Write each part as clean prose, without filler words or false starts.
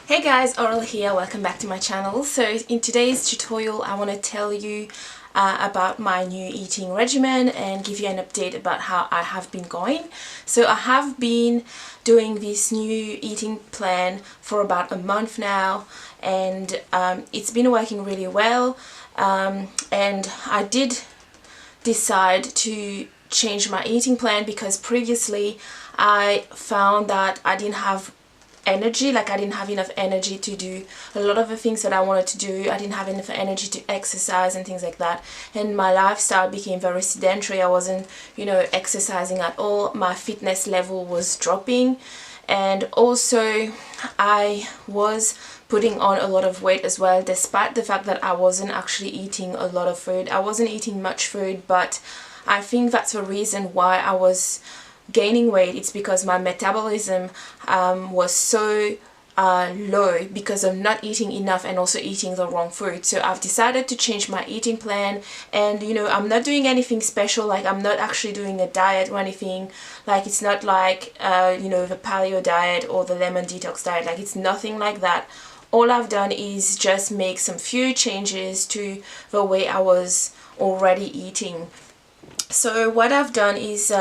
Hey guys, Aurelie here, welcome back to my channel. So in today's tutorial I want to tell you about my new eating regimen and give you an update about how I have been going. So I have been doing this new eating plan for about a month now, and it's been working really well, and I did decide to change my eating plan because previously I found that I didn't have energy, like I didn't have enough energy to do a lot of the things that I wanted to do. I didn't have enough energy to exercise and things like that, and my lifestyle became very sedentary. I wasn't, exercising at all. My fitness level was dropping, and also I was putting on a lot of weight as well, despite the fact that I wasn't actually eating a lot of food. I wasn't eating much food, but I think that's the reason why I was gaining weight. It's because my metabolism was so low because of not eating enough and also eating the wrong food. So I've decided to change my eating plan, and I'm not doing anything special. Like, I'm not actually doing a diet or anything. Like, it's not like the paleo diet or the lemon detox diet. Like, it's nothing like that. All I've done is just make some few changes to the way I was already eating. So what I've done is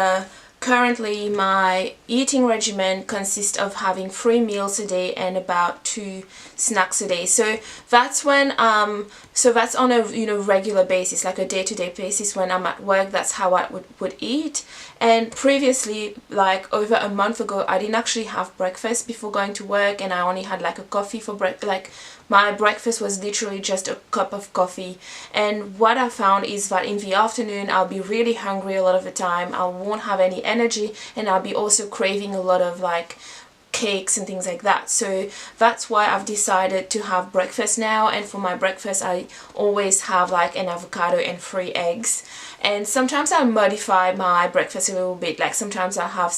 currently my eating regimen consists of having 3 meals a day and about 2 snacks a day. So that's when that's on a regular basis, like a day-to-day basis. When I'm at work, that's how I would eat. And previously, like over a month ago, I didn't actually have breakfast before going to work, and I only had like a coffee for breakfast. Like, my breakfast was literally just a cup of coffee. And what I found is that in the afternoon I'll be really hungry a lot of the time. I won't have any energy, and I'll be also craving a lot of like cakes and things like that. So that's why I've decided to have breakfast now, and for my breakfast I always have like an avocado and 3 eggs. And sometimes I'll modify my breakfast a little bit. Like, sometimes I'll have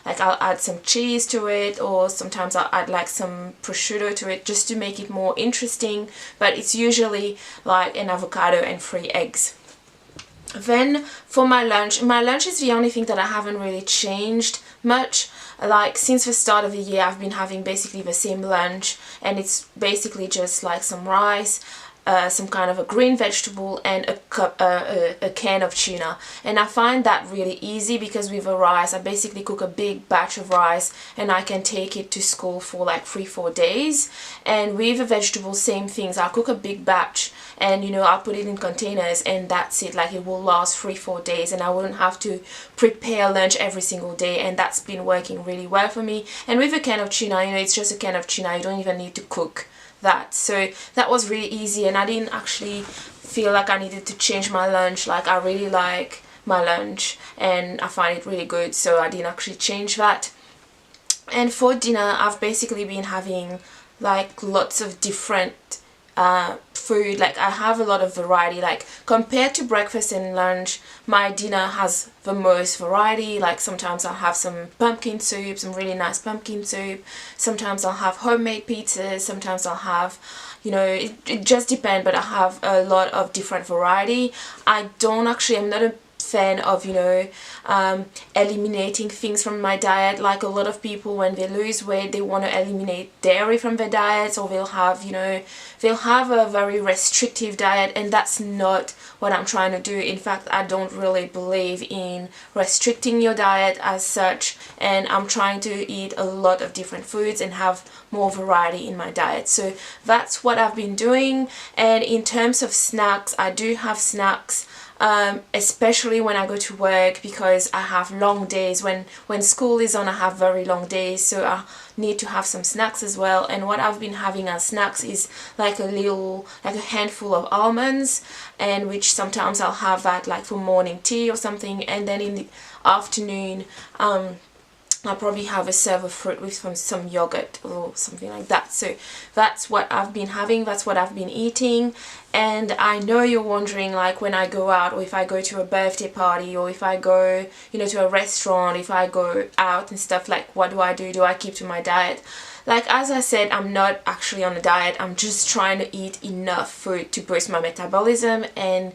I'll add some cheese to it, or sometimes I'll add like some prosciutto to it just to make it more interesting, but it's usually like an avocado and 3 eggs. Then for my lunch is the only thing that I haven't really changed much. Like, since the start of the year I've been having basically the same lunch, and it's basically just like some rice, some kind of a green vegetable, and a can of tuna. And I find that really easy because with the rice I basically cook a big batch of rice and I can take it to school for like 3-4 days. And with the vegetables, same things. I'll cook a big batch and I'll put it in containers, and that's it. Like, it will last 3-4 days, and I wouldn't have to prepare lunch every single day, and that's been working really well for me. And with a can of tuna, it's just a can of tuna. You don't even need to cook that. So that was really easy, and I didn't actually feel like I needed to change my lunch. Like, I really like my lunch and I find it really good, so I didn't actually change that. And for dinner I've basically been having like lots of different food. Like, I have a lot of variety. Like, compared to breakfast and lunch, my dinner has the most variety. Like, sometimes I'll have some pumpkin soup, some really nice pumpkin soup. Sometimes I'll have homemade pizzas. Sometimes I'll have, it just depends, but I have a lot of different variety. I'm not a fan of eliminating things from my diet. Like, a lot of people, when they lose weight, they want to eliminate dairy from their diets, or they'll have a very restrictive diet, and that's not what I'm trying to do. In fact, I don't really believe in restricting your diet as such, and I'm trying to eat a lot of different foods and have more variety in my diet. So that's what I've been doing. And in terms of snacks, I do have snacks, especially when I go to work, because I have long days. When school is on, I have very long days, so I need to have some snacks as well. And what I've been having as snacks is like a handful of almonds, and which sometimes I'll have that like for morning tea or something. And then in the afternoon I'll probably have a serve of fruit with some yogurt or something like that. So that's what I've been having, that's what I've been eating. And I know you're wondering, like, when I go out, or if I go to a birthday party, or if I go to a restaurant, if I go out and stuff, like, what do? Do I keep to my diet? Like, as I said, I'm not actually on a diet. I'm just trying to eat enough food to boost my metabolism and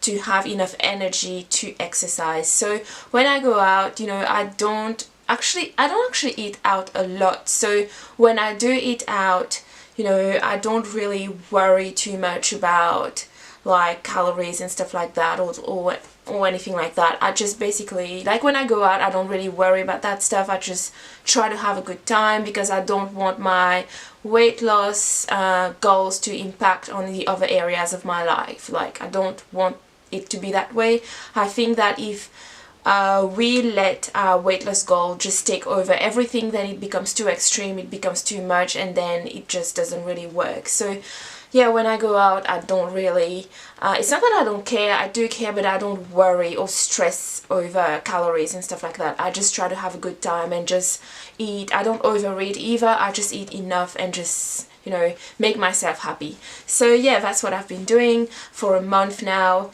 to have enough energy to exercise. So when I go out, I don't actually, I don't actually eat out a lot, so when I do eat out, you know, I don't really worry too much about like calories and stuff like that, or anything like that. I just basically, like when I go out, I don't really worry about that stuff. I just try to have a good time because I don't want my weight loss goals to impact on the other areas of my life. Like, I don't want it to be that way. I think that if we let our weight loss goal just take over everything, then it becomes too extreme, it becomes too much, and then it just doesn't really work. So yeah, when I go out, I don't really, it's not that I don't care, I do care, but I don't worry or stress over calories and stuff like that. I just try to have a good time and just eat. I don't overeat either, I just eat enough and just, you know, make myself happy. So yeah, that's what I've been doing for a month now.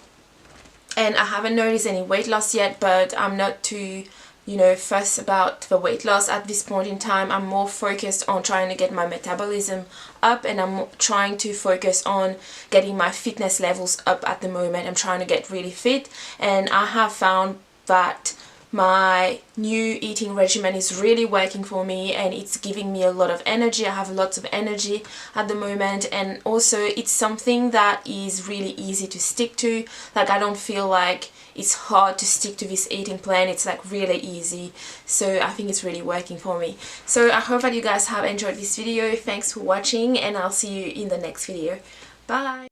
And I haven't noticed any weight loss yet, but I'm not too, you know, fussed about the weight loss at this point in time. I'm more focused on trying to get my metabolism up, and I'm trying to focus on getting my fitness levels up at the moment. I'm trying to get really fit, and I have found that my new eating regimen is really working for me, and it's giving me a lot of energy. I have lots of energy at the moment, and also it's something that is really easy to stick to. Like, I don't feel like it's hard to stick to this eating plan. It's like really easy, so I think it's really working for me. So I hope that you guys have enjoyed this video. Thanks for watching, and I'll see you in the next video. Bye.